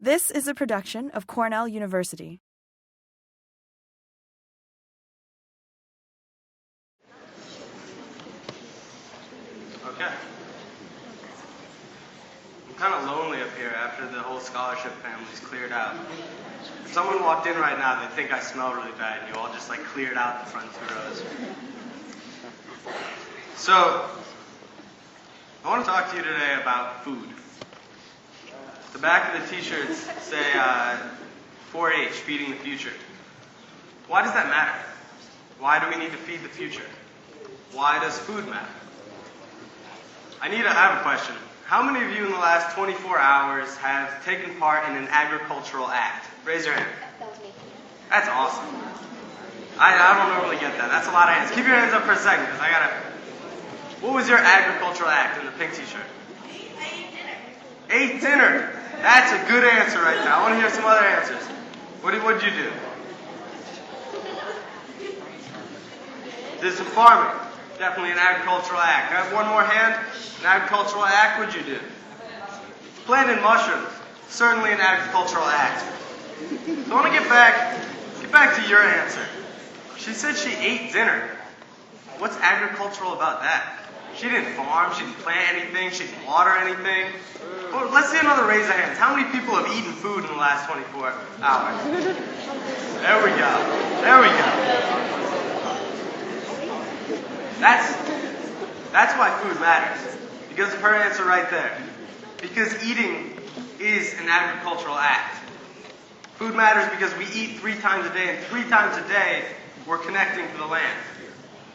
This is a production of Cornell University. Okay. I'm kind of lonely up here after the whole scholarship family's cleared out. If someone walked in right now, they'd think I smell really bad, and you all just cleared out the front 2 rows. So, I want to talk to you today about food. The back of the t-shirts say 4-H, feeding the future. Why does that matter? Why do we need to feed the future? Why does food matter? I have a question. How many of you in the last 24 hours have taken part in an agricultural act? Raise your hand. That was me. That's awesome. I don't normally get that. That's a lot of hands. Keep your hands up for a second, because What was your agricultural act in the pink t-shirt? I ate dinner. Ate dinner. That's a good answer right now. I want to hear some other answers. What did you do? Did some farming. Definitely an agricultural act. I have one more hand. An agricultural act, what'd you do? Planted mushrooms. Certainly an agricultural act. So I want to get back to your answer. She said she ate dinner. What's agricultural about that? She didn't farm, she didn't plant anything, she didn't water anything. Well, let's see another raise of hands. How many people have eaten food in the last 24 hours? There we go. That's why food matters. Because of her answer right there. Because eating is an agricultural act. Food matters because we eat 3 times a day, and 3 times a day we're connecting to the land.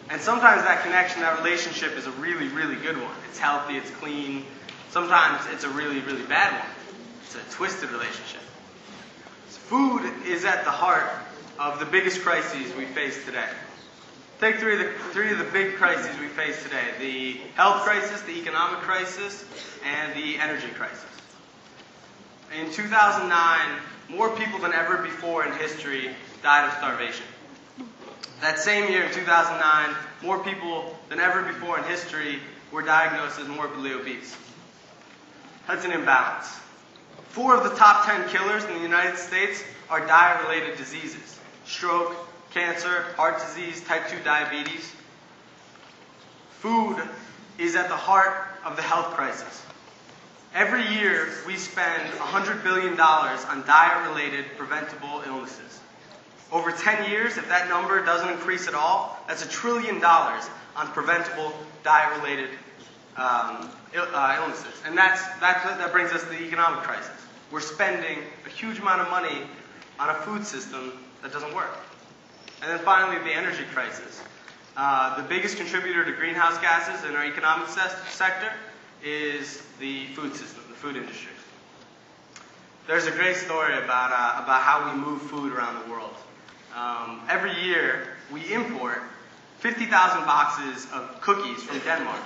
And sometimes that connection, that relationship is a really, really good one. It's healthy, it's clean. Sometimes it's a really, really bad one. It's a twisted relationship. So food is at the heart of the biggest crises we face today. Take three of the big crises we face today: the health crisis, the economic crisis, and the energy crisis. In 2009, more people than ever before in history died of starvation. That same year, in 2009, more people than ever before in history were diagnosed as morbidly obese. That's an imbalance. 4 of the top 10 killers in the United States are diet-related diseases: stroke, cancer, heart disease, type 2 diabetes. Food is at the heart of the health crisis. Every year, we spend $100 billion on diet-related preventable illnesses. Over 10 years, if that number doesn't increase at all, that's $1 trillion on preventable diet-related illnesses. And that brings us to the economic crisis. We're spending a huge amount of money on a food system that doesn't work. And then finally, the energy crisis. The biggest contributor to greenhouse gases in our economic sector is the food system, the food industry. There's a great story about how we move food around the world. Every year, we import 50,000 boxes of cookies from Denmark,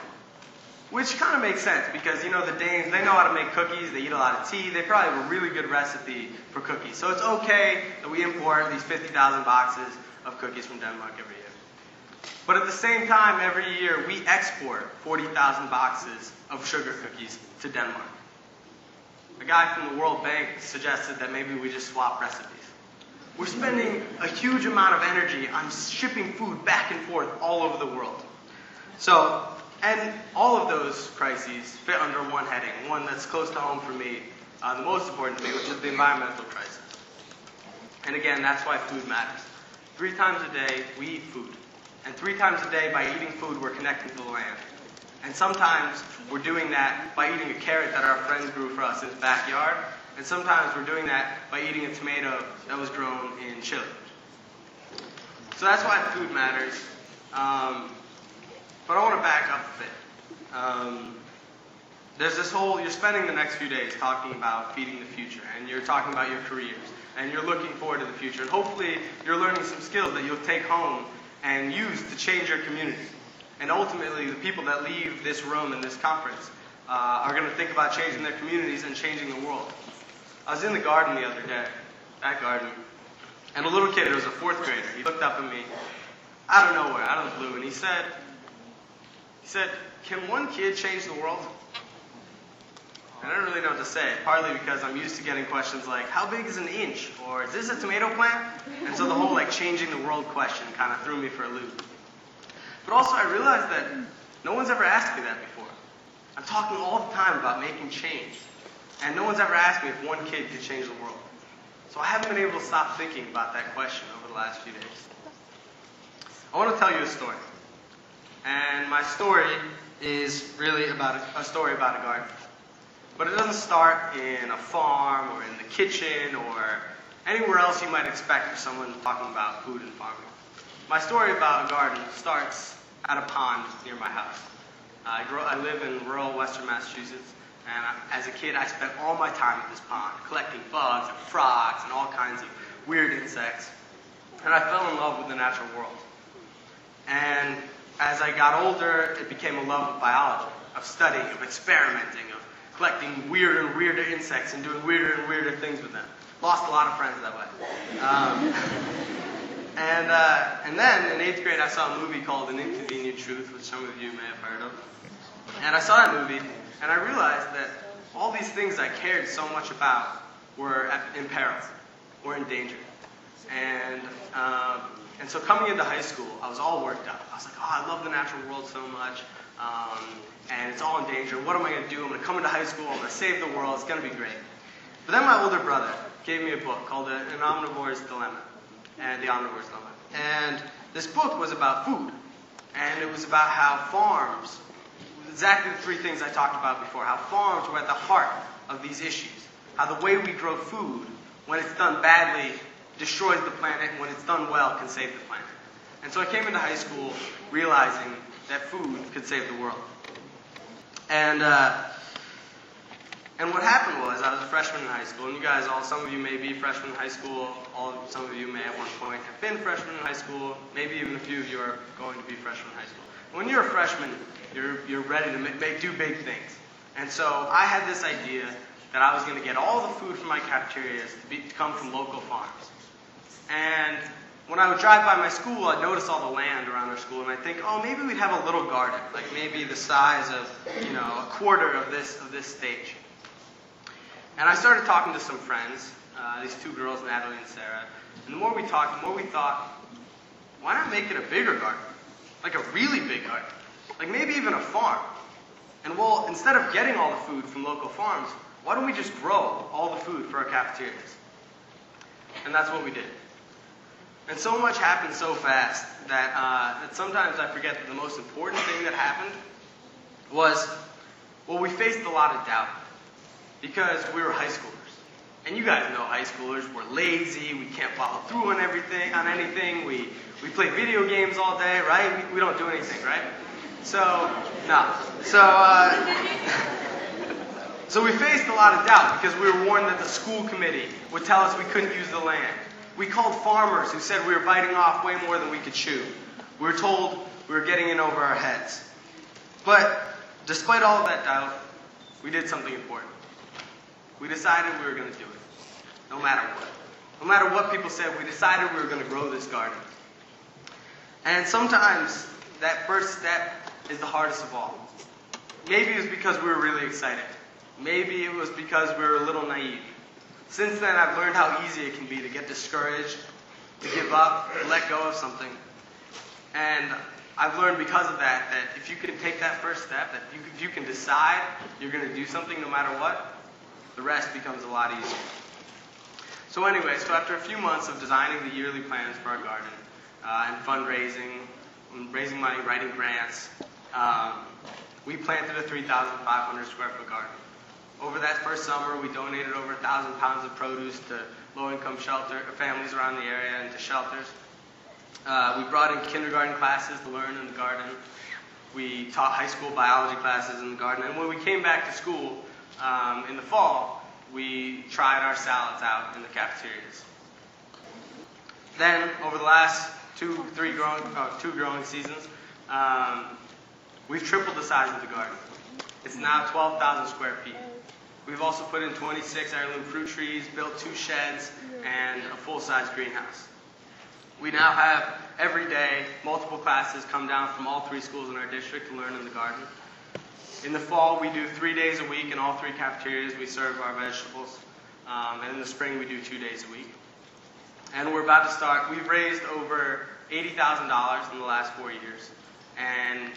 which kind of makes sense because, the Danes, they know how to make cookies, they eat a lot of tea, they probably have a really good recipe for cookies. So it's okay that we import these 50,000 boxes of cookies from Denmark every year. But at the same time, every year, we export 40,000 boxes of sugar cookies to Denmark. A guy from the World Bank suggested that maybe we just swap recipes. We're spending a huge amount of energy on shipping food back and forth all over the world. So, and all of those crises fit under one heading, one that's close to home for me, the most important to me, which is the environmental crisis. And again, that's why food matters. 3 times a day, we eat food. And 3 times a day, by eating food, we're connecting to the land. And sometimes we're doing that by eating a carrot that our friends grew for us in the backyard. And sometimes we're doing that by eating a tomato that was grown in Chile. So that's why food matters. But I want to back up a bit. There's this you're spending the next few days talking about feeding the future, and you're talking about your careers, and you're looking forward to the future. And hopefully you're learning some skills that you'll take home and use to change your community. And ultimately, the people that leave this room and this conference are going to think about changing their communities and changing the world. I was in the garden the other day, that garden, and a little kid, it was a 4th grader, he looked up at me out of nowhere, out of the blue, and he said, can one kid change the world? And I didn't really know what to say, partly because I'm used to getting questions like, how big is an inch? Or is this a tomato plant? And so the whole changing the world question kind of threw me for a loop. But also I realized that no one's ever asked me that before. I'm talking all the time about making change. And no one's ever asked me if one kid could change the world. So I haven't been able to stop thinking about that question over the last few days. I want to tell you a story. And my story is really about a story about a garden. But it doesn't start in a farm or in the kitchen or anywhere else you might expect for someone talking about food and farming. My story about a garden starts at a pond near my house. I live in rural western Massachusetts, and as a kid I spent all my time at this pond collecting bugs and frogs and all kinds of weird insects. And I fell in love with the natural world. And as I got older, it became a love of biology, of studying, of experimenting, of collecting weirder and weirder insects and doing weirder and weirder things with them. Lost a lot of friends that way. And then in 8th grade I saw a movie called An Inconvenient Truth, which some of you may have heard of. And I saw that movie, and I realized that all these things I cared so much about were in peril, were in danger. And so coming into high school, I was all worked up. I was like, I love the natural world so much, and it's all in danger. What am I going to do? I'm going to come into high school, I'm going to save the world, it's going to be great. But then my older brother gave me a book called An Omnivore's Dilemma, and The Omnivore's Dilemma. And this book was about food, and it was about how farms, exactly the three things I talked about before, how farms were at the heart of these issues, how the way we grow food, when it's done badly, destroys the planet, and when it's done well, can save the planet. And so I came into high school realizing that food could save the world. And what happened was, I was a freshman in high school, and you guys some of you may be freshmen in high school, some of you may at one point have been freshmen in high school, maybe even a few of you are going to be freshmen in high school. When you're a freshman, you're ready to do big things. And so I had this idea that I was going to get all the food from my cafeterias to come from local farms. And when I would drive by my school, I'd notice all the land around our school, and I'd think, maybe we'd have a little garden, like maybe the size of, a quarter of this stage. And I started talking to some friends, these two girls, Natalie and Sarah. And the more we talked, the more we thought, why not make it a bigger garden? Like a really big garden. Like maybe even a farm. And well, instead of getting all the food from local farms, why don't we just grow all the food for our cafeterias? And that's what we did. And so much happened so fast that sometimes I forget that the most important thing that happened was, we faced a lot of doubt. Because we were high schoolers. And you guys know high schoolers, we're lazy, we can't follow through on anything, we play video games all day, right? We don't do anything, right? So we faced a lot of doubt because we were warned that the school committee would tell us we couldn't use the land. We called farmers who said we were biting off way more than we could chew. We were told we were getting in over our heads. But despite all of that doubt, we did something important. We decided we were going to do it, no matter what. No matter what people said, we decided we were going to grow this garden. And sometimes that first step is the hardest of all. Maybe it was because we were really excited. Maybe it was because we were a little naive. Since then, I've learned how easy it can be to get discouraged, to give up, to let go of something. And I've learned because of that if you can take that first step, that if you can decide you're going to do something no matter what, the rest becomes a lot easier. So anyway, after a few months of designing the yearly plans for our garden, and fundraising, raising money, writing grants, we planted a 3,500 square foot garden. Over that first summer, we donated over 1,000 pounds of produce to low-income families around the area and to shelters. We brought in kindergarten classes to learn in the garden. We taught high school biology classes in the garden. And when we came back to school in the fall, we tried our salads out in the cafeterias. Then, over the last two growing seasons, we've tripled the size of the garden. It's now 12,000 square feet. We've also put in 26 heirloom fruit trees, built 2 sheds, and a full-size greenhouse. We now have, every day, multiple classes come down from all 3 schools in our district to learn in the garden. In the fall, we do 3 days a week in all 3 cafeterias. We serve our vegetables. And in the spring, we do 2 days a week. And we're about to start. We've raised over $80,000 in the last 4 years. And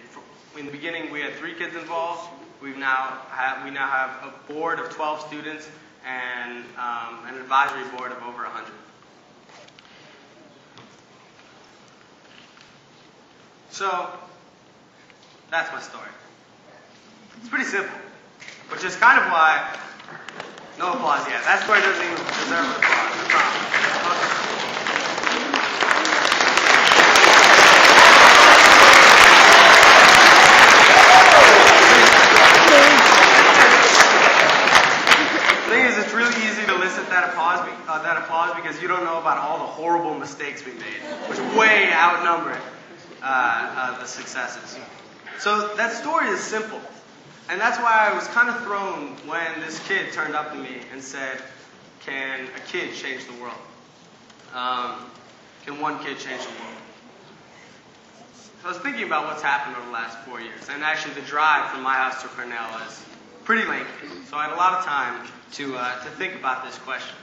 in the beginning, we had 3 kids involved. We now have a board of 12 students and an advisory board of over 100. So that's my story. It's pretty simple, which is kind of why no applause yet. That story doesn't even deserve an applause. I promise. The thing is, it's really easy to listen to that applause because you don't know about all the horrible mistakes we made, which way outnumber the successes. So that story is simple. And that's why I was kind of thrown when this kid turned up to me and said, can a kid change the world? Can one kid change the world? So I was thinking about what's happened over the last 4 years. And actually the drive from my house to Cornell is pretty lengthy. So I had a lot of time to think about this question.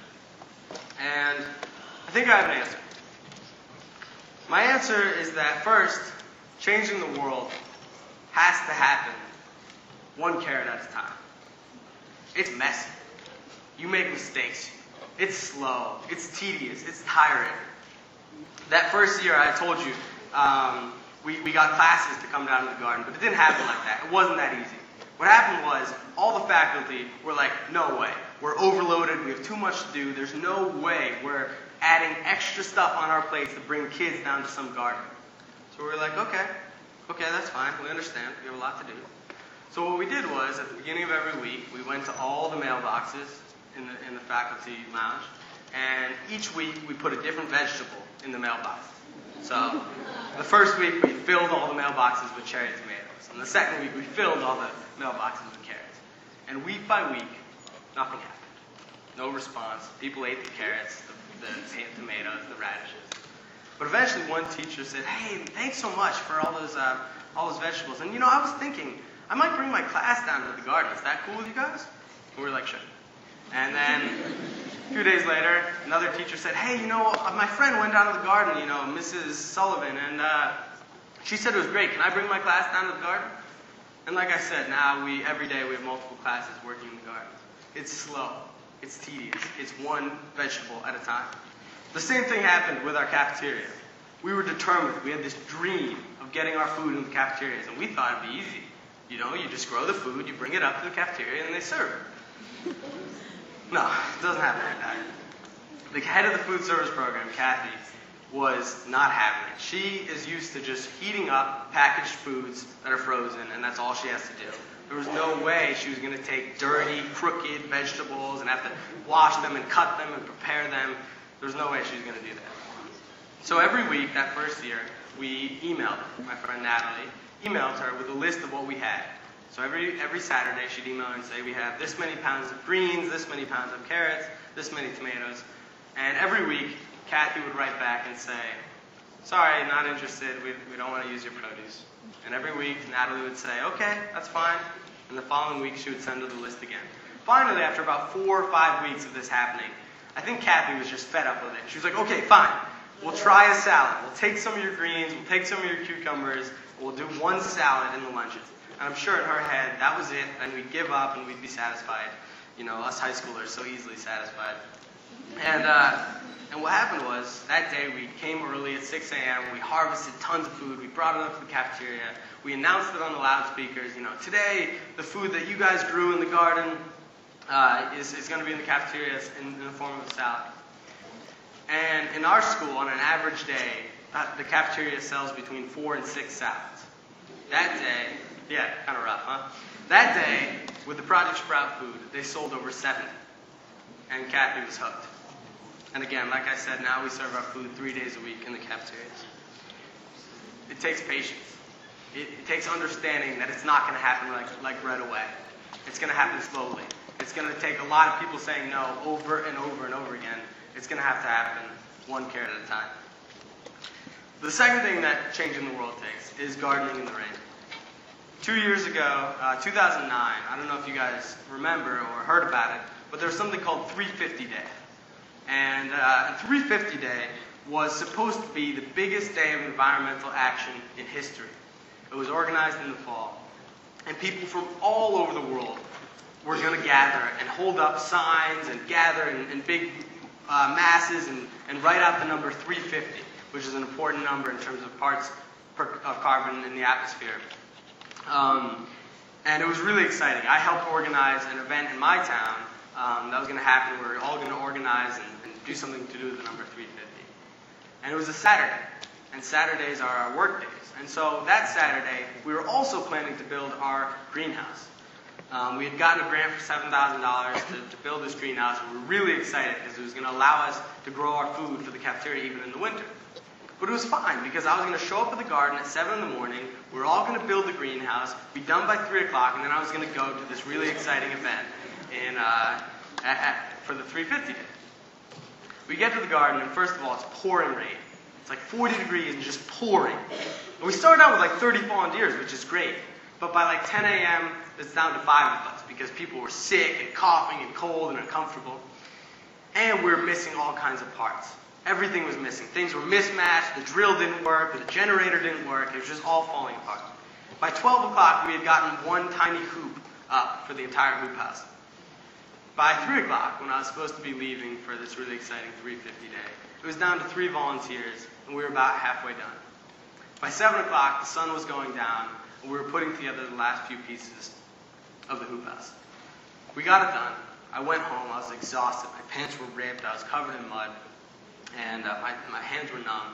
And I think I have an answer. My answer is that first, changing the world has to happen 1 carrot at a time. It's messy. You make mistakes. It's slow. It's tedious. It's tiring. That first year, I told you, we got classes to come down to the garden, but it didn't happen like that. It wasn't that easy. What happened was, all the faculty were like, no way. We're overloaded. We have too much to do. There's no way we're adding extra stuff on our plates to bring kids down to some garden. So we were like, okay, that's fine. We understand. We have a lot to do. So what we did was, at the beginning of every week, we went to all the mailboxes in the faculty lounge, and each week we put a different vegetable in the mailbox. So the first week we filled all the mailboxes with cherry tomatoes, and the second week we filled all the mailboxes with carrots. And week by week, nothing happened. No response. People ate the carrots, the tomatoes, the radishes. But eventually one teacher said, hey, thanks so much for all those vegetables. And I was thinking, I might bring my class down to the garden. Is that cool with you guys? And we were like, sure. And then a few days later, another teacher said, hey, my friend went down to the garden, Mrs. Sullivan, and she said it was great. Can I bring my class down to the garden? And like I said, now every day we have multiple classes working in the gardens. It's slow. It's tedious. It's 1 vegetable at a time. The same thing happened with our cafeteria. We were determined. We had this dream of getting our food in the cafeterias, and we thought it'd be easy. You just grow the food, you bring it up to the cafeteria, and they serve it. No, it doesn't happen like that. The head of the food service program, Kathy, was not having it. She is used to just heating up packaged foods that are frozen, and that's all she has to do. There was no way she was going to take dirty, crooked vegetables and have to wash them and cut them and prepare them. There was no way she was going to do that. So every week, that first year, we emailed her, my friend Natalie, emailed her with a list of what we had. So every Saturday she'd email her and say, we have this many pounds of greens, this many pounds of carrots, this many tomatoes. And every week, Kathy would write back and say, sorry, not interested, we don't want to use your produce. And every week, Natalie would say, okay, that's fine. And the following week, she would send her the list again. Finally, after about 4 or 5 weeks of this happening, I think Kathy was just fed up with it. She was like, okay, fine. We'll try a salad. We'll take some of your greens, we'll take some of your cucumbers, we'll do 1 salad in the lunches. And I'm sure in her head, that was it, and we'd give up and we'd be satisfied. Us high schoolers, so easily satisfied. And what happened was, that day we came early at 6 a.m., we harvested tons of food, we brought it up to the cafeteria, we announced it on the loudspeakers, today the food that you guys grew in the garden is going to be in the cafeteria in the form of a salad. And in our school, on an average day, the cafeteria sells between 4 and 6 salads. That day, yeah, kind of rough, huh? That day, with the Project Sprout food, they sold over 70. And Kathy was hooked. And again, like I said, now we serve our food 3 days a week in the cafeterias. It takes patience. It takes understanding that it's not going to happen like right away. It's going to happen slowly. It's going to take a lot of people saying no over and over and over again. It's going to have to happen 1 carrot at a time. The second thing that changing the world takes is gardening in the rain. 2 years ago, 2009, I don't know if you guys remember or heard about it, but there was something called 350 Day. And 350 Day was supposed to be the biggest day of environmental action in history. It was organized in the fall. And people from all over the world were going to gather and hold up signs and gather in big masses and write out the number 350, which is an important number in terms of parts of carbon in the atmosphere. And it was really exciting. I helped organize an event in my town that was going to happen. We were all going to organize and do something to do with the number 350. And it was a Saturday. And Saturdays are our work days. And so that Saturday, we were also planning to build our greenhouse. We had gotten a grant for $7,000 to build this greenhouse. And we were really excited because it was going to allow us to grow our food for the cafeteria even in the winter. But it was fine because I was going to show up at the garden at 7 in the morning. We were all going to build the greenhouse, be done by 3 o'clock, and then I was going to go to this really exciting event for the 350 Day. We get to the garden, and first of all, it's pouring rain. It's like 40 degrees and just pouring. And we started out with like 30 volunteers, which is great. But by like 10 a.m., it's down to 5 of us because people were sick and coughing and cold and uncomfortable. And we were missing all kinds of parts. Everything was missing. Things were mismatched. The drill didn't work. The generator didn't work. It was just all falling apart. By 12 o'clock, we had gotten one tiny hoop up for the entire hoop house. By 3 o'clock, when I was supposed to be leaving for this really exciting 350 Day, it was down to 3 volunteers, and we were about halfway done. By 7 o'clock, the sun was going down, and we were putting together the last few pieces of the hoop house. We got it done. I went home. I was exhausted. My pants were ripped. I was covered in mud. And my hands were numb,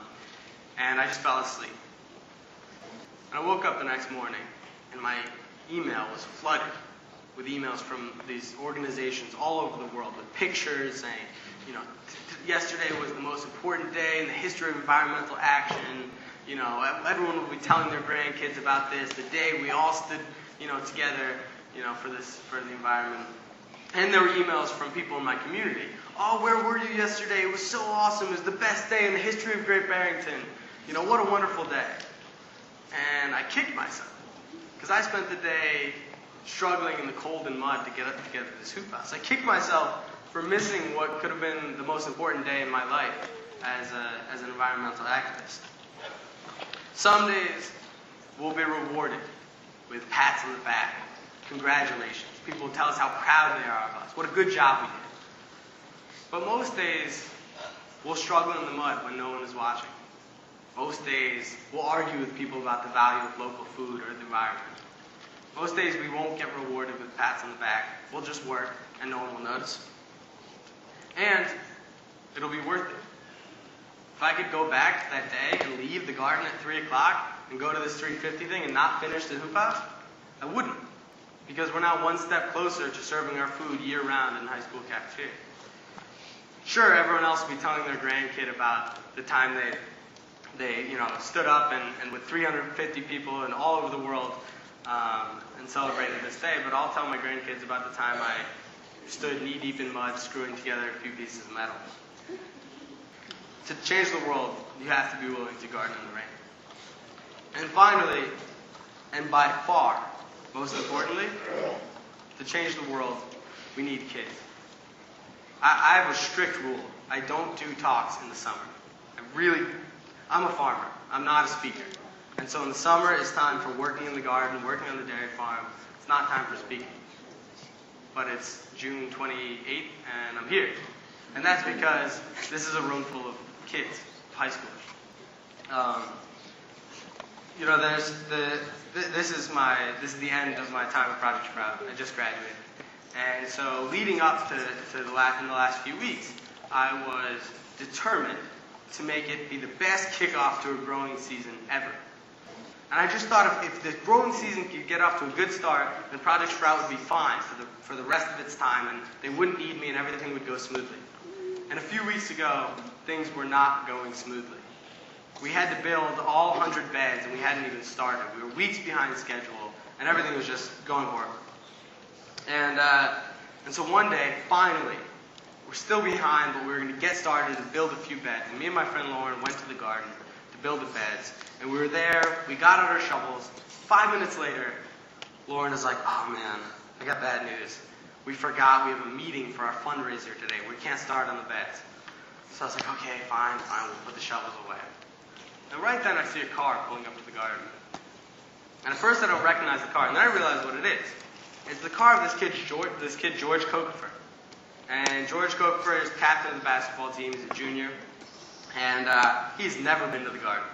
and I just fell asleep. And I woke up the next morning, and my email was flooded with emails from these organizations all over the world with pictures saying, you know, yesterday was the most important day in the history of environmental action. You know, everyone will be telling their grandkids about this, the day we all stood, you know, together, you know, for the environment. And there were emails from people in my community. Oh, where were you yesterday? It was so awesome. It was the best day in the history of Great Barrington. You know, what a wonderful day. And I kicked myself because I spent the day struggling in the cold and mud to get to this hoop house. I kicked myself for missing what could have been the most important day in my life as an environmental activist. Some days we'll be rewarded with pats on the back. Congratulations. People will tell us how proud they are of us. What a good job we did. But most days, we'll struggle in the mud when no one is watching. Most days, we'll argue with people about the value of local food or the environment. Most days, we won't get rewarded with pats on the back. We'll just work, and no one will notice. And it'll be worth it. If I could go back to that day and leave the garden at 3 o'clock and go to this 350 thing and not finish the hoop house, I wouldn't. Because we're now one step closer to serving our food year-round in the high school cafeteria. Sure, everyone else will be telling their grandkid about the time they stood up and with 350 people and all over the world and celebrated this day. But I'll tell my grandkids about the time I stood knee-deep in mud screwing together a few pieces of metal. To change the world, you have to be willing to garden in the rain. And finally, and by far, most importantly, to change the world, we need kids. I have a strict rule. I don't do talks in the summer. I'm a farmer. I'm not a speaker. And so in the summer, it's time for working in the garden, working on the dairy farm. It's not time for speaking. But it's June 28th, and I'm here. And that's because this is a room full of kids, high schoolers. This is the end of my time at Project Sprout. I just graduated. And so leading up to in the last few weeks, I was determined to make it be the best kickoff to a growing season ever. And I just thought if the growing season could get off to a good start, then Project Sprout would be fine for the rest of its time, and they wouldn't need me, and everything would go smoothly. And a few weeks ago, things were not going smoothly. We had to build all 100 beds, and we hadn't even started. We were weeks behind schedule, and everything was just going horribly. And so one day, finally, we're still behind, but we were going to get started and build a few beds. And me and my friend Lauren went to the garden to build the beds. And we were there, we got out our shovels. 5 minutes later, Lauren is like, oh man, I got bad news. We forgot we have a meeting for our fundraiser today. We can't start on the beds. So I was like, okay, fine, we'll put the shovels away. And right then I see a car pulling up to the garden. And at first I don't recognize the car, and then I realize what it is. It's the car of this kid, George Kokefer. And George Kokefer is captain of the basketball team. He's a junior. And he's never been to the garden.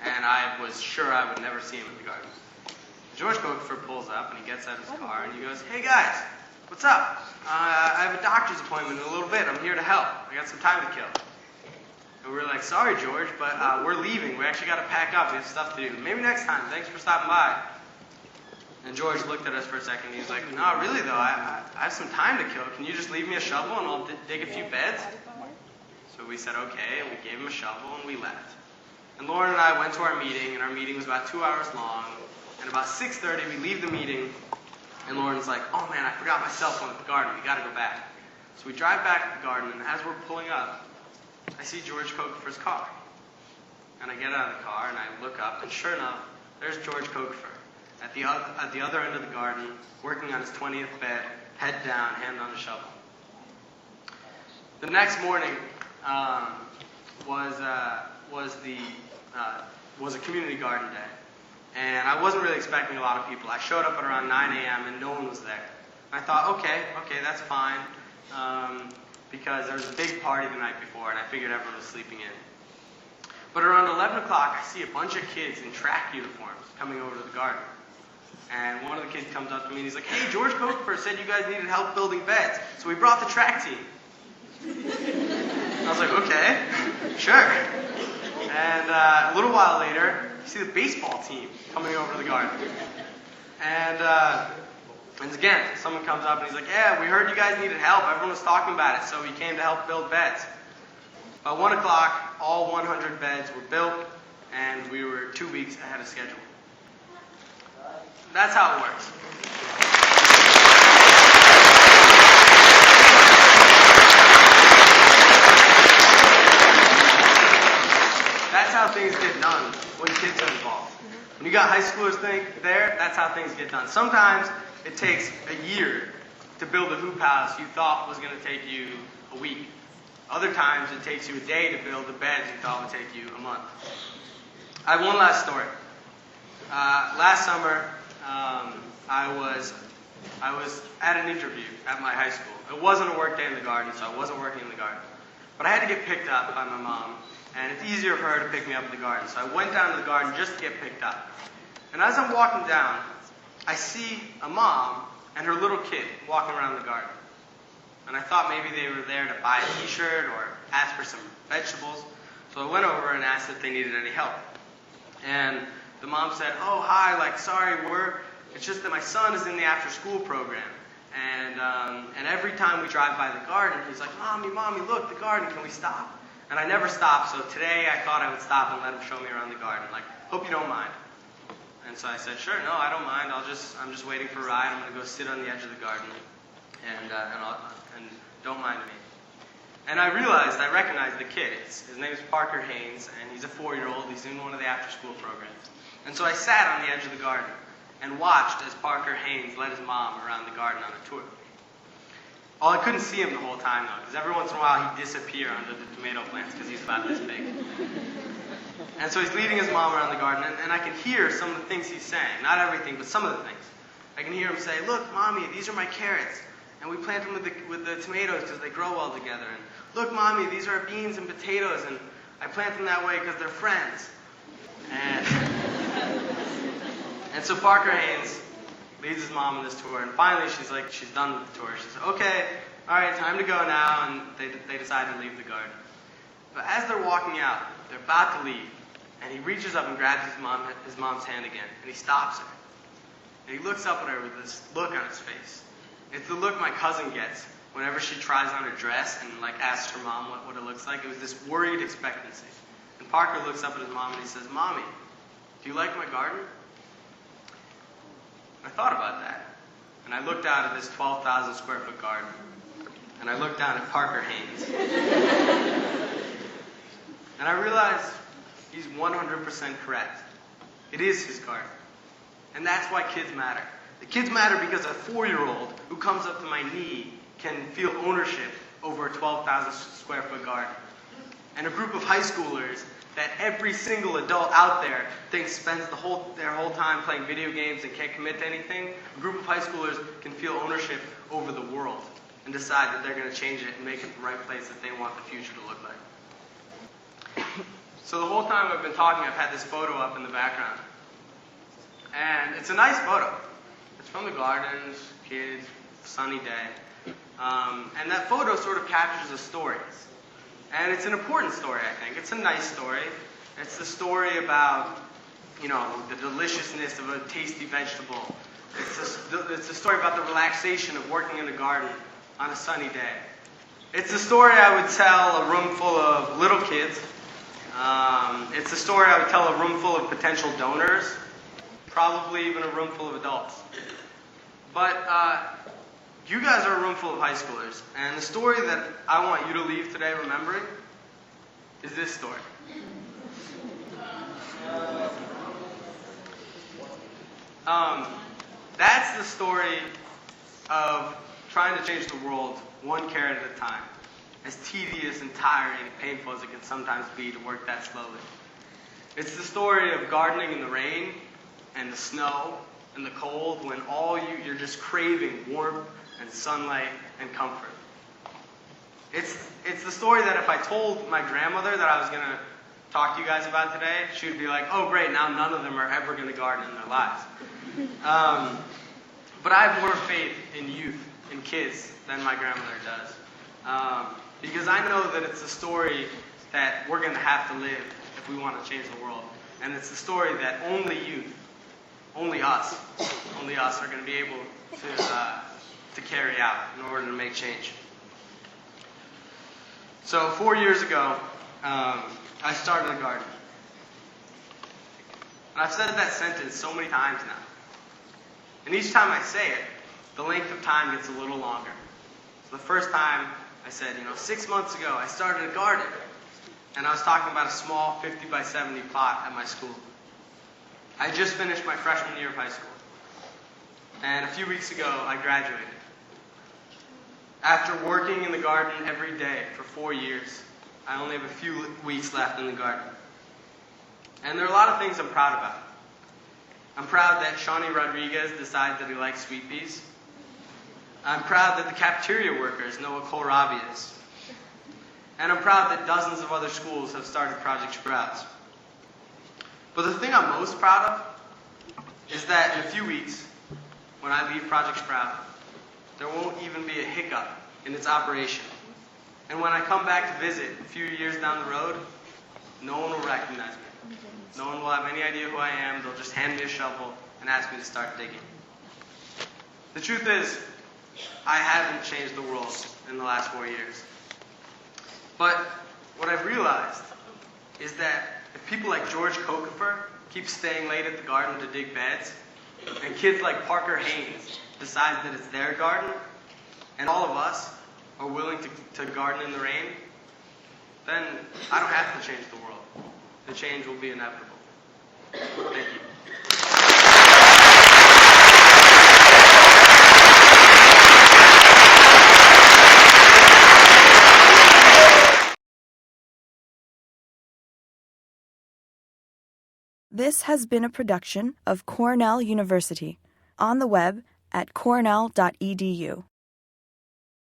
And I was sure I would never see him at the garden. George Kokefer pulls up, and he gets out of his car, and he goes, hey guys, what's up? I have a doctor's appointment in a little bit. I'm here to help. I got some time to kill. And we were like, sorry, George, but we're leaving. We actually got to pack up. We have stuff to do. Maybe next time. Thanks for stopping by. And George looked at us for a second. He was like, no, really, though. I have some time to kill. Can you just leave me a shovel and I'll dig a few beds? So we said, okay, and we gave him a shovel and we left. And Lauren and I went to our meeting, and our meeting was about 2 hours long. And about 6:30, we leave the meeting, and Lauren's like, oh man, I forgot my cell phone at the garden. We got to go back. So we drive back to the garden, and as we're pulling up, I see George Kokefer's car. And I get out of the car, and I look up, and sure enough, there's George Kokefer at the other end of the garden, working on his 20th bed, head down, hand on a shovel. The next morning was a community garden day. And I wasn't really expecting a lot of people. I showed up at around 9 a.m. and no one was there. I thought, okay, that's fine. Because there was a big party the night before, and I figured everyone was sleeping in. But around 11 o'clock, I see a bunch of kids in track uniforms coming over to the garden. And one of the kids comes up to me and he's like, hey, George Kokefer said you guys needed help building beds, so we brought the track team. I was like, okay, sure. And a little while later, you see the baseball team coming over to the garden. And again, someone comes up and he's like, yeah, we heard you guys needed help. Everyone was talking about it, so we came to help build beds. By 1 o'clock, all 100 beds were built, and we were 2 weeks ahead of schedule. That's how it works. That's how things get done when kids are involved. When you got high schoolers there, that's how things get done. Sometimes it takes a year to build a hoop house you thought was going to take you a week. Other times it takes you a day to build the beds you thought would take you a month. I have one last story. Last summer, I was at an interview at my high school. It wasn't a work day in the garden, so I wasn't working in the garden. But I had to get picked up by my mom, and it's easier for her to pick me up in the garden. So I went down to the garden just to get picked up. And as I'm walking down, I see a mom and her little kid walking around the garden. And I thought maybe they were there to buy a t-shirt or ask for some vegetables. So I went over and asked if they needed any help. And the mom said, oh, hi, sorry, it's just that my son is in the after-school program. And every time we drive by the garden, he's like, Mommy, look, the garden, can we stop? And I never stopped, so today I thought I would stop and let him show me around the garden. Hope you don't mind. And so I said, sure, no, I don't mind. I'm just waiting for a ride. I'm going to go sit on the edge of the garden, and don't mind me. And I recognized the kid. His name is Parker Haynes, and he's a 4-year-old. He's in one of the after-school programs. And so I sat on the edge of the garden and watched as Parker Haynes led his mom around the garden on a tour. I couldn't see him the whole time, though, because every once in a while he'd disappear under the tomato plants because he's about this big. And so he's leading his mom around the garden, and I can hear some of the things he's saying. Not everything, but some of the things. I can hear him say, look, Mommy, these are my carrots. And we plant them with the tomatoes because they grow well together. And look, Mommy, these are beans and potatoes, and I plant them that way because they're friends. And so Parker Haynes leads his mom on this tour, and finally she's done with the tour. She says, okay, all right, time to go now, and they decide to leave the garden. But as they're walking out, they're about to leave, and he reaches up and grabs his mom's hand again, and he stops her. And he looks up at her with this look on his face. It's the look my cousin gets whenever she tries on her dress and asks her mom what it looks like. It was this worried expectancy. And Parker looks up at his mom and he says, Mommy, do you like my garden? I thought about that. And I looked out at this 12,000 square foot garden. And I looked down at Parker Haynes. And I realized he's 100% correct. It is his garden. And that's why kids matter. The kids matter because a 4-year-old who comes up to my knee can feel ownership over a 12,000 square foot garden. And a group of high schoolers that every single adult out there thinks spends their whole time playing video games and can't commit to anything. A group of high schoolers can feel ownership over the world and decide that they're going to change it and make it the right place that they want the future to look like. So the whole time I've been talking, I've had this photo up in the background. And it's a nice photo. It's from the gardens, kids, sunny day. And that photo sort of captures the stories. And it's an important story, I think. It's a nice story. It's the story about, the deliciousness of a tasty vegetable. It's a story about the relaxation of working in the garden on a sunny day. It's a story I would tell a room full of little kids. It's a story I would tell a room full of potential donors, probably even a room full of adults. But you guys are a room full of high schoolers, and the story that I want you to leave today remembering is this story. That's the story of trying to change the world one carrot at a time, as tedious and tiring and painful as it can sometimes be to work that slowly. It's the story of gardening in the rain and the snow and the cold when you're just craving warmth and sunlight and comfort. It's the story that if I told my grandmother that I was going to talk to you guys about today, she would be like, oh great, now none of them are ever going to garden in their lives. But I have more faith in youth, in kids, than my grandmother does. Because I know that it's a story that we're going to have to live if we want to change the world. And it's the story that only youth, only us are going to be able to carry out in order to make change. So 4 years ago, I started a garden. And I've said that sentence so many times now. And each time I say it, the length of time gets a little longer. So the first time I said, 6 months ago I started a garden. And I was talking about a small 50 by 70 plot at my school. I just finished my freshman year of high school. And a few weeks ago, I graduated. After working in the garden every day for 4 years, I only have a few weeks left in the garden. And there are a lot of things I'm proud about. I'm proud that Shawnee Rodriguez decided that he likes sweet peas. I'm proud that the cafeteria workers know what kohlrabi is. And I'm proud that dozens of other schools have started Project Sprouts. But the thing I'm most proud of is that in a few weeks, when I leave Project Sprout, there won't even be a hiccup in its operation. And when I come back to visit a few years down the road, no one will recognize me. No one will have any idea who I am. They'll just hand me a shovel and ask me to start digging. The truth is, I haven't changed the world in the last 4 years. But what I've realized is that if people like George Cocafer keep staying late at the garden to dig beds, and kids like Parker Haynes decide that it's their garden, and all of us are willing to garden in the rain, then I don't have to change the world. The change will be inevitable. Thank you. This has been a production of Cornell University, on the web at cornell.edu.